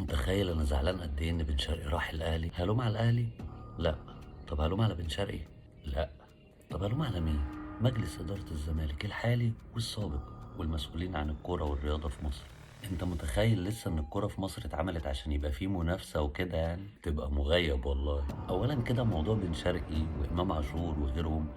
متخيل انا زعلان قد ايه ان بن شرقي راح الاهلي؟ هلوم على الاهلي؟ لا. طب هلوم على بن شرقي؟ لا. طب هلوم على مين؟ مجلس اداره الزمالك الحالي والسابق والمسؤولين عن الكوره والرياضه في مصر. انت متخيل لسه ان الكوره في مصر اتعملت عشان يبقى فيه منافسه وكده؟ يعني تبقى مغيب والله. اولا كده موضوع بن شرقي وامام عاشور وغيرهم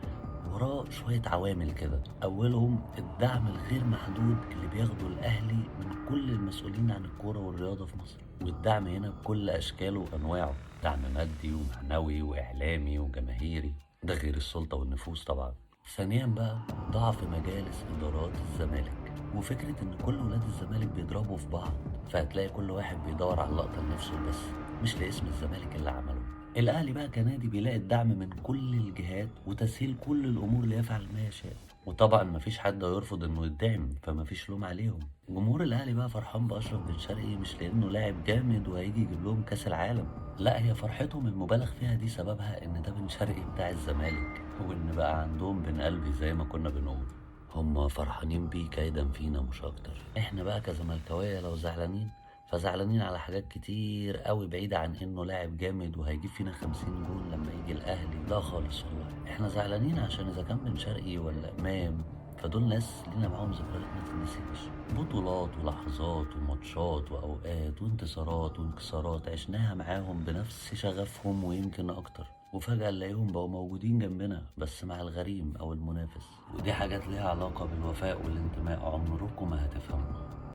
وراه شوية عوامل كده. أولهم الدعم الغير محدود اللي بياخده الأهلي من كل المسؤولين عن الكورة والرياضة في مصر، والدعم هنا بكل أشكاله وأنواعه، دعم مادي ومعنوي وإعلامي وجماهيري، ده غير السلطة والنفوذ طبعا. ثانيا بقى ضعف مجالس إدارات الزمالك، وفكرة إن كل ولاد الزمالك بيضربوا في بعض، فهتلاقي كل واحد بيدور على اللقطة لنفسه بس، مش لاسم الزمالك اللي عمله. الاهلي بقى كنادي بيلاقي الدعم من كل الجهات وتسهيل كل الامور ليفعل ما يشاء، وطبعا مفيش حد هيرفض انه يدعم، فمفيش لوم عليهم. جمهور الاهلي بقى فرحان باشرف بن شرقي مش لانه لاعب جامد وهيجي يجيب لهم كاس العالم، لا، هي فرحتهم المبالغ فيها دي سببها ان ده بن شرقي بتاع الزمالك، وان بقى عندهم بن قلبي زي ما كنا بنقول. هم فرحانين بيه كيدا فينا مش اكتر. احنا بقى كزملكاويه لو زعلانين فزعلانين على حاجات كتير قوي بعيدة عن انه لاعب جامد وهيجيب فينا 50 جول لما يجي الاهلي، لا خالص والله. احنا زعلانين عشان اذا كان بن شرقي ولا امام، فدول ناس لينا معاهم ذكريات ما تتنسيش، بطولات ولحظات وماتشات واوقات وانتصارات وانكسارات عشناها معاهم بنفس شغفهم ويمكن اكتر، وفجأة نلاقيهم بقوا موجودين جنبنا بس مع الغريم او المنافس. ودي حاجات ليها علاقة بالوفاء والانتماء عمركم ما هتفهموها.